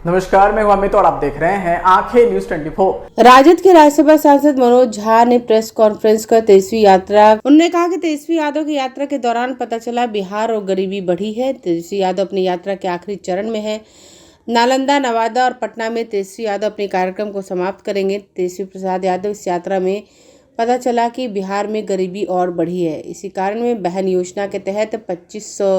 नमस्कार, मैं हूं अमित और आप देख रहे हैं आंखें न्यूज 24। राजद के राज्यसभा सांसद मनोज झा ने प्रेस कॉन्फ्रेंस कर तेजस्वी यात्रा उन्होंने कहा कि तेजस्वी यादव की यात्रा के दौरान पता चला बिहार और गरीबी बढ़ी है। तेजस्वी यादव अपनी यात्रा के आखिरी चरण में है। नालंदा, नवादा और पटना में तेजस्वी यादव अपने कार्यक्रम को समाप्त करेंगे। तेजस्वी प्रसाद यादव इस यात्रा में पता चला कि बिहार में गरीबी और बढ़ी है। इसी कारण में बहन योजना के तहत 2500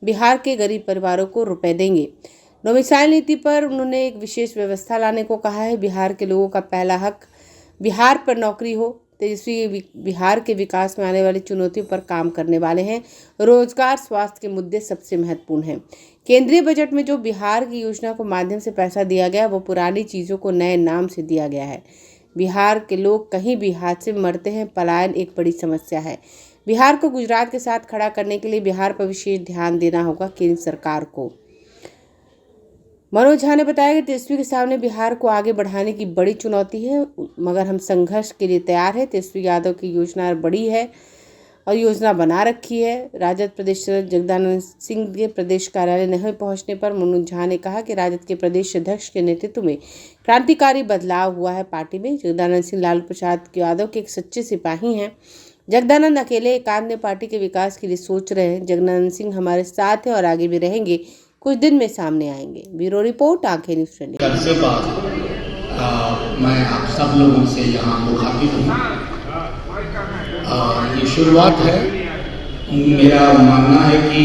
बिहार के गरीब परिवारों को रुपए देंगे। डोमिसाइल नीति पर उन्होंने एक विशेष व्यवस्था लाने को कहा है। बिहार के लोगों का पहला हक बिहार पर नौकरी हो। तेजस्वी बिहार के विकास में आने वाली चुनौतियों पर काम करने वाले हैं। रोजगार, स्वास्थ्य के मुद्दे सबसे महत्वपूर्ण हैं। केंद्रीय बजट में जो बिहार की योजना को माध्यम से पैसा दिया गया वो पुरानी चीज़ों को नए नाम से दिया गया है। बिहार के लोग कहीं भी हादसे में मरते हैं। पलायन एक बड़ी समस्या है। बिहार को गुजरात के साथ खड़ा करने के लिए बिहार पर विशेष ध्यान देना होगा केंद्र सरकार को। मनोज झा ने बताया कि तेजस्वी के सामने बिहार को आगे बढ़ाने की बड़ी चुनौती है, मगर हम संघर्ष के लिए तैयार हैं। तेजस्वी यादव की योजना बड़ी है और योजना बना रखी है। राजद प्रदेश जगदानंद सिंह के प्रदेश कार्यालय नहीं पहुंचने पर मनोज झा ने कहा कि राजद के प्रदेश अध्यक्ष के नेतृत्व में क्रांतिकारी बदलाव हुआ है पार्टी में। जगदानंद सिंह लालू प्रसाद यादव के एक सच्चे सिपाही हैं। जगदानंद अकेले एकांत में पार्टी के विकास के लिए सोच रहे हैं। जगदानंद सिंह हमारे साथ हैं और आगे भी रहेंगे। कुछ दिन में सामने आएंगे। ब्यूरो रिपोर्ट, आंखें न्यूज 24। कल से बाद मैं आप सब लोगों से यहाँ मुखातिब हूँ। ये शुरुआत है। मेरा मानना है कि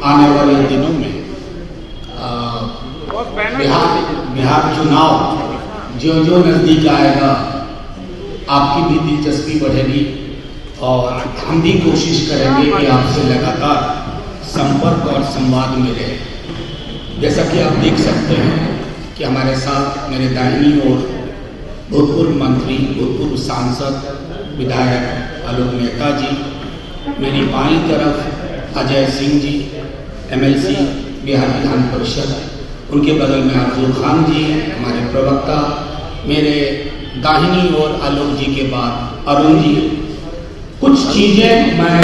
आने वाले दिनों में बिहार चुनाव जो नज़दीक आएगा आपकी भी दिलचस्पी बढ़ेगी और हम भी कोशिश करेंगे कि आपसे लगातार संपर्क और संवाद में रहे। जैसा कि आप देख सकते हैं कि हमारे साथ मेरे दाहिनी ओर भूतपूर्व मंत्री, भूतपूर्व सांसद, विधायक आलोक मेहता जी, मेरी बाईं तरफ अजय सिंह जी, MLC बिहार विधान परिषद, उनके बगल में आरजू खान जी हमारे प्रवक्ता, मेरे दाहिनी ओर आलोक जी के बाद अरुण जी। कुछ चीजें मैं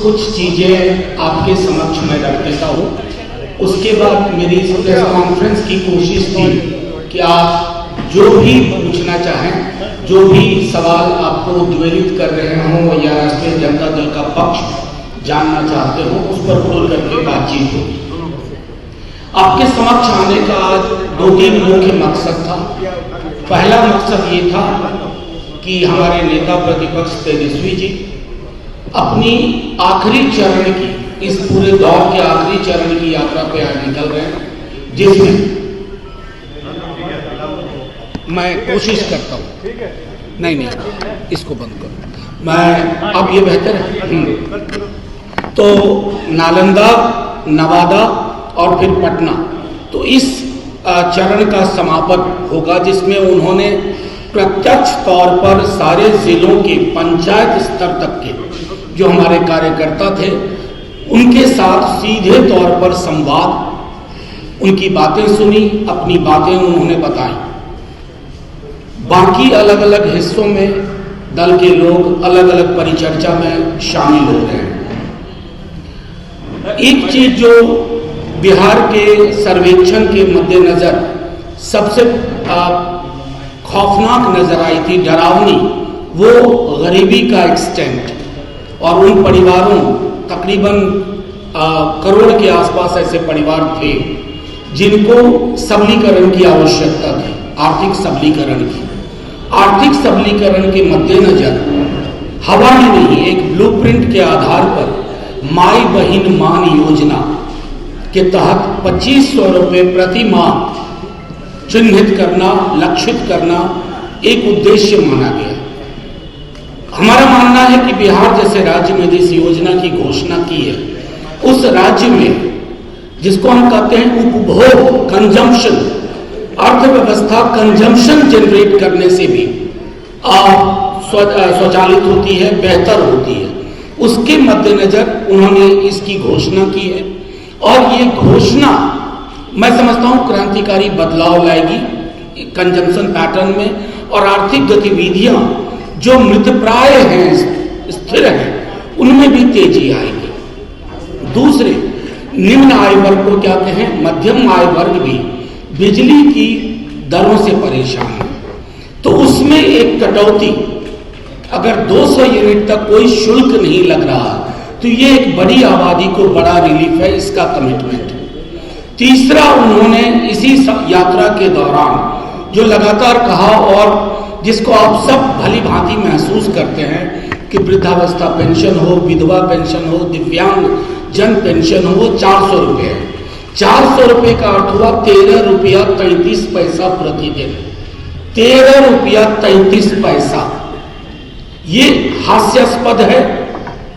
कुछ चीजें आपके समक्ष में रख देता हूँ। उसके बाद मेरी प्रेस कॉन्फ्रेंस की कोशिश थी कि आप जो भी पूछना चाहें, जो भी सवाल आपको उद्वेलित कर रहे हों या राष्ट्रीय जनता दल का पक्ष जानना चाहते हो, उस पर खोल करके बातचीत होगी। आपके समक्ष आने का आज 2-3 मुख्य मकसद था। पहला मकसद ये था कि हमारे नेता प्रतिपक्ष तेजस्वी जी अपनी आखिरी चरण की, इस पूरे दौर के आखिरी चरण की यात्रा पे आज निकल रहे हैं, जिसमें मैं कोशिश करता हूँ। नहीं, इसको बंद करो। मैं अब ये बेहतर है। तो नालंदा, नवादा और फिर पटना, तो इस चरण का समापन होगा जिसमें उन्होंने प्रत्यक्ष तौर पर सारे जिलों के पंचायत स्तर तक के जो हमारे कार्यकर्ता थे उनके साथ सीधे तौर पर संवाद, उनकी बातें सुनी, अपनी बातें उन्होंने बताई। बाकी अलग अलग हिस्सों में दल के लोग अलग अलग परिचर्चा में शामिल हो रहे हैं। एक चीज जो बिहार के सर्वेक्षण के मद्देनजर सबसे खौफनाक नजर आई थी, डरावनी, वो गरीबी का एक्सटेंट और उन परिवारों, तकरीबन करोड़ के आसपास ऐसे परिवार थे जिनको सबलीकरण की आवश्यकता थी, आर्थिक सबलीकरण की। आर्थिक सबलीकरण के मद्देनजर हवा में नहीं, एक ब्लूप्रिंट के आधार पर माई बहिन मान योजना के तहत 2500 रुपये प्रति माह चिन्हित करना, लक्षित करना एक उद्देश्य माना गया। हमारा मानना है कि बिहार जैसे राज्य में जिस योजना की घोषणा की है, उस राज्य में जिसको हम कहते हैं उपभोग, कंजम्पशन, अर्थव्यवस्था कंजम्पशन जनरेट करने से भी स्वचालित होती है, बेहतर होती है। उसके मद्देनजर उन्होंने इसकी घोषणा की है और ये घोषणा मैं समझता हूं क्रांतिकारी बदलाव लाएगी कंजम्पशन पैटर्न में और आर्थिक गतिविधियां जो मृतप्राय हैं स्थिर हैं उनमें भी तेजी आएगी। दूसरे, निम्न आय वर्ग को क्या कहें, मध्यम आय वर्ग भी बिजली की दरों से परेशान है, तो उसमें एक कटौती, अगर 200 यूनिट तक कोई शुल्क नहीं लग रहा तो ये एक बड़ी आबादी को बड़ा रिलीफ है, इसका कमिटमेंट है। तीसरा, उन्होंने इसी यात्रा के दौरान जो लगातार कहा और जिसको आप सब भली भांति महसूस करते हैं कि वृद्धावस्था पेंशन हो, विधवा पेंशन हो, दिव्यांग जन पेंशन हो, 400 रुपये। 400 रुपये का अर्थ हुआ 13 रुपया 33 पैसा प्रतिदिन। 13 रुपया 33 पैसा, ये हास्यास्पद है,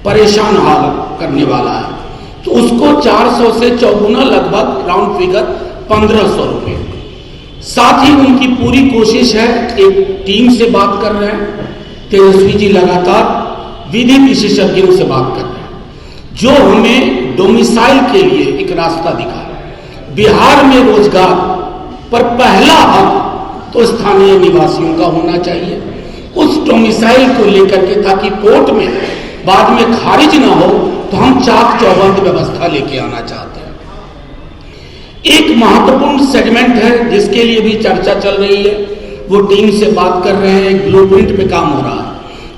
परेशान हाल करने वाला है। तो उसको 400 से चौगुना, लगभग राउंड फिगर 1500 रुपये। साथ ही उनकी पूरी कोशिश है, एक टीम से बात कर रहे हैं, तेजस्वी जी लगातार विधि विशेषज्ञों से बात कर रहे हैं जो हमें डोमिसाइल के लिए एक रास्ता दिखा है। बिहार में रोजगार पर पहला हक तो स्थानीय निवासियों का होना चाहिए, उस डोमिसाइल को लेकर के, ताकि कोर्ट में बाद में खारिज ना हो, तो हम चाक चौबंद व्यवस्था लेके आना चाहते हैं। एक महत्वपूर्ण सेगमेंट है जिसके लिए भी चर्चा चल रही है, वो टीम से बात कर रहे हैं, एक ब्लूप्रिंट पे काम हो रहा है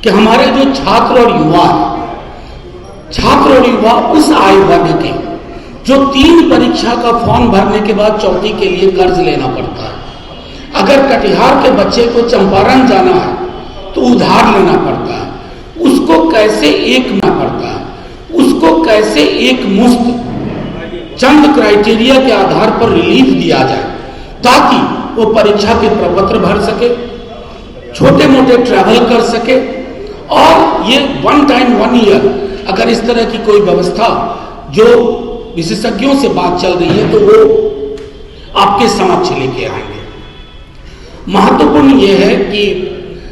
कि हमारे जो छात्र और युवा उस आयु वर्ग के जो 3 परीक्षा का फॉर्म भरने के बाद चौथी के लिए कर्ज लेना पड़ता है। अगर कटिहार के बच्चे को चंपारण जाना है तो उधार लेना पड़ता है, उसको कैसे एक मुफ्त चंद क्राइटेरिया के आधार पर रिलीफ दिया जाए ताकि वो परीक्षा के प्रपत्र भर सके, छोटे मोटे ट्रैवल कर सके, और ये 1 टाइम 1 ईयर, अगर इस तरह की कोई व्यवस्था जो विशेषज्ञों से बात चल रही है तो वो आपके समक्ष लेके आएंगे। महत्वपूर्ण ये है कि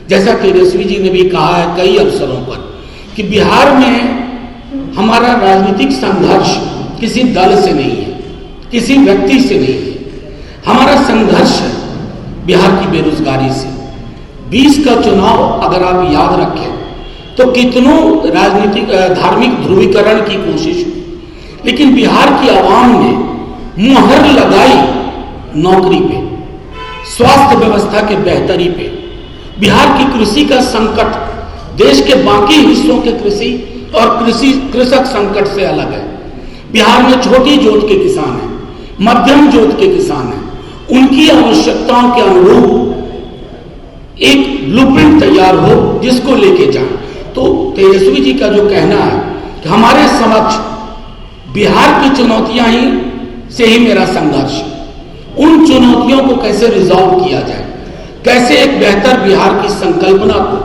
जैसा तेजस्वी जी ने भी कहा है कई अवसरों पर कि बिहार में हमारा राजनीतिक संघर्ष किसी दल से नहीं है, किसी व्यक्ति से नहीं है, हमारा संघर्ष है बिहार की बेरोजगारी से। 20 का चुनाव अगर आप याद रखें तो कितनों राजनीतिक धार्मिक ध्रुवीकरण की कोशिश हुई, लेकिन बिहार की आवाम ने मुहर लगाई नौकरी पे, स्वास्थ्य व्यवस्था के बेहतरी पे। बिहार की कृषि का संकट देश के बाकी हिस्सों के कृषि और कृषक संकट से अलग है। बिहार में छोटी जोत के किसान हैं, मध्यम जोत के किसान हैं, उनकी आवश्यकताओं के अनुरूप एक ब्लूप्रिंट तैयार हो जिसको लेके जाए। तो तेजस्वी जी का जो कहना है कि हमारे समक्ष बिहार की चुनौतियां ही से ही मेरा संघर्ष, उन चुनौतियों को कैसे रिजॉल्व किया जाए, कैसे एक बेहतर बिहार की संकल्पना को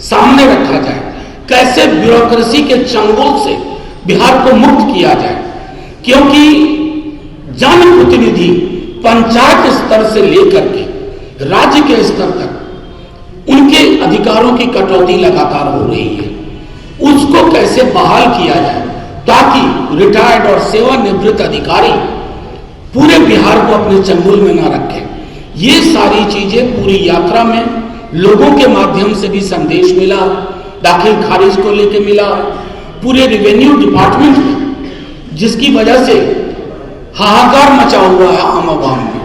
सामने रखा जाए, कैसे ब्यूरोक्रेसी के चंगुल से बिहार को मुक्त किया जाए, क्योंकि जनप्रतिनिधि पंचायत स्तर से लेकर के राज्य के स्तर तक उनके अधिकारों की कटौती लगातार हो रही है। उसको कैसे बहाल किया जाए ताकि रिटायर्ड और सेवानिवृत्त अधिकारी पूरे बिहार को अपने चंगुल में न रखें। ये सारी चीजें पूरी यात्रा में लोगों के माध्यम से भी संदेश मिला, दाखिल खारिज को लेके मिला, पूरे रेवेन्यू डिपार्टमेंट में, जिसकी वजह से हाहाकार मचा हुआ है आम आवाम में।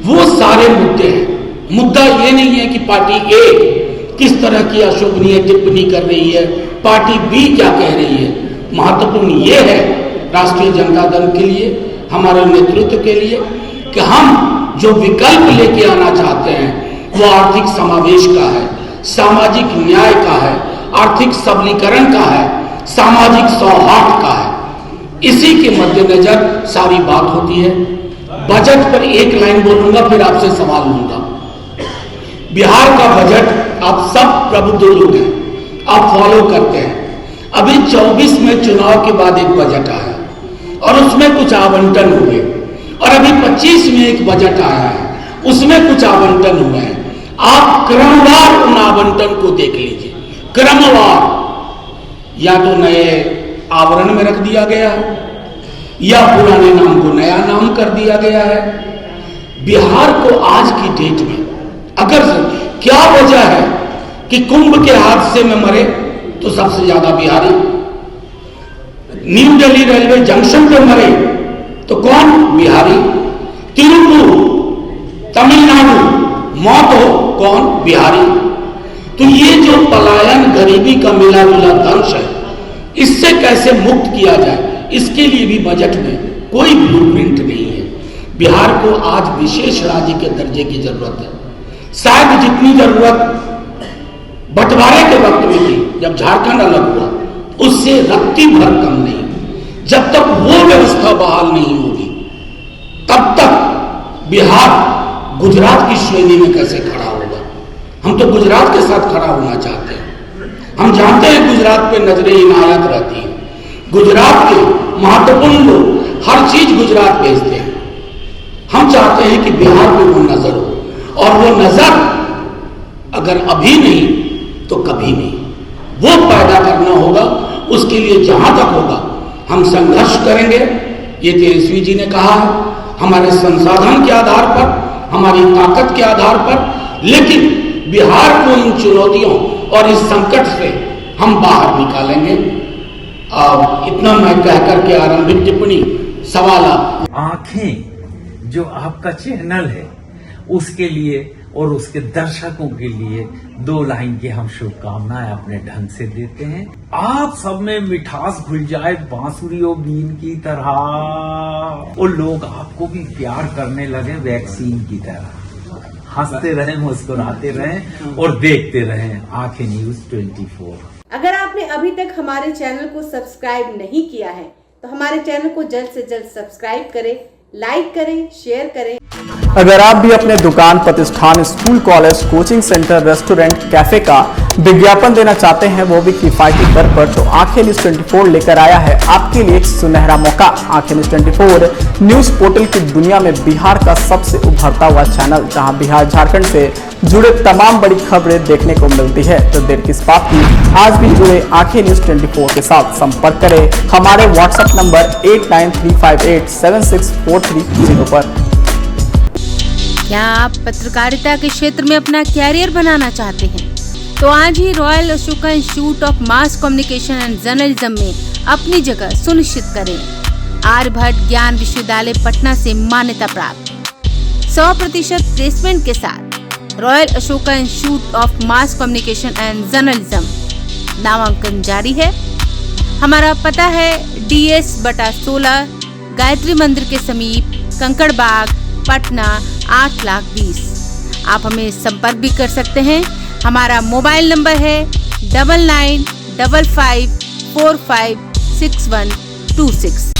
वो सारे मुद्दे हैं। मुद्दा ये नहीं है कि पार्टी ए किस तरह की अशोभनीय टिप्पणी कर रही है, पार्टी बी क्या कह रही है। महत्वपूर्ण ये है राष्ट्रीय जनता दल के लिए, हमारे नेतृत्व के लिए, कि हम जो विकल्प लेके आना चाहते हैं वो आर्थिक समावेश का है, सामाजिक न्याय का है, आर्थिक सबलीकरण का है, सामाजिक सौहार्द का है। इसी के मद्देनजर सारी बात होती है। बजट पर एक लाइन बोलूंगा, फिर आपसे सवाल लूंगा। बिहार का बजट आप सब प्रबुद्ध लोग हैं, आप फॉलो करते हैं। अभी 24 में चुनाव के बाद एक बजट आया और उसमें कुछ आवंटन हुए, और अभी 25 में एक बजट आया है, उसमें कुछ आवंटन हुए हैं। आप क्रमवार उन आवंटन को देख लीजिए, क्रमवार। या तो नए आवरण में रख दिया गया है या पुराने नाम को नया नाम कर दिया गया है। बिहार को आज की डेट में अगर क्या वजह है कि कुंभ के हादसे में मरे तो सबसे ज्यादा Bihari. New Delhi railway junction पे मरे तो कौन? बिहारी। तिरुपुर तमिलनाडु मौत हो, कौन? बिहारी। तो ये जो पलायन, गरीबी का मिला जुला दंश है, इससे कैसे मुक्त किया जाए, इसके लिए भी बजट में कोई ब्लूप्रिंट नहीं है। बिहार को आज विशेष राज्य के दर्जे की जरूरत है। शायद जितनी जरूरत बंटवारे के वक्त में थी, जब झारखंड अलग हुआ, उससे रत्ती भर कम नहीं। जब तक वो व्यवस्था बहाल नहीं होगी, तब तक बिहार गुजरात की श्रेणी में कैसे खड़ा होगा? हम तो गुजरात के साथ खड़ा होना चाहते हैं। हम जानते हैं गुजरात पे नजरें इनायत रहती हैं। गुजरात के महत्वपूर्ण लोग हर चीज गुजरात भेजते हैं। हम चाहते हैं कि बिहार पे वो नजर हो, और वो नजर अगर अभी नहीं तो कभी नहीं। वो पैदा करना होगा। उसके लिए जहां तक होगा हम संघर्ष करेंगे। ये तेजस्वी जी ने कहा है, हमारे संसाधन के आधार पर, हमारी ताकत के आधार पर, लेकिन बिहार को इन चुनौतियों और इस संकट से हम बाहर निकालेंगे। इतना मैं कहकर के आरंभिक टिप्पणी सवाल आंखें जो आपका चैनल है उसके लिए और उसके दर्शकों के लिए 2 लाइन की हम शुभकामनाएं अपने ढंग से देते हैं। आप सब में मिठास घुल जाए बांसुरियों बीन की तरह, और लोग आपको भी प्यार करने लगे वैक्सीन की तरह। हंसते रहें, मुस्कुराते रहें और देखते रहें आंखें न्यूज 24। अगर आपने अभी तक हमारे चैनल को सब्सक्राइब नहीं किया है तो हमारे चैनल को जल्द से जल्द सब्सक्राइब करें, लाइक करें, शेयर करें। अगर आप भी अपने दुकान, प्रतिष्ठान, school, college, coaching centre, restaurant, cafe का विज्ञापन देना चाहते हैं, वो भी किफायती दर पर, तो आंखें न्यूज 24 लेकर आया है आपके लिए एक सुनहरा मौका। आंखें न्यूज 24 न्यूज पोर्टल की दुनिया में बिहार का सबसे उभरता हुआ चैनल, जहां बिहार झारखंड से जुड़े तमाम बड़ी खबरें देखने को मिलती है। तो देर किस बात की, आज भी जुड़े आंखें न्यूज 24 के साथ। संपर्क करें हमारे व्हाट्सएप नंबर 8935876430 पर। क्या आप पत्रकारिता के क्षेत्र में अपना कैरियर बनाना चाहते हैं? तो आज ही royal Ashoka institute of mass communication and journalism में अपनी जगह सुनिश्चित करें। आर्यभट्ट ज्ञान विश्वविद्यालय पटना से मान्यता प्राप्त 100% प्लेसमेंट के साथ royal Ashoka institute of mass communication and journalism नामांकन जारी है। हमारा पता है DS/16 गायत्री मंदिर के समीप, कंकड़ बाग, पटना 8,20,000। आप हमें संपर्क भी कर सकते हैं। हमारा मोबाइल नंबर है 9955456126।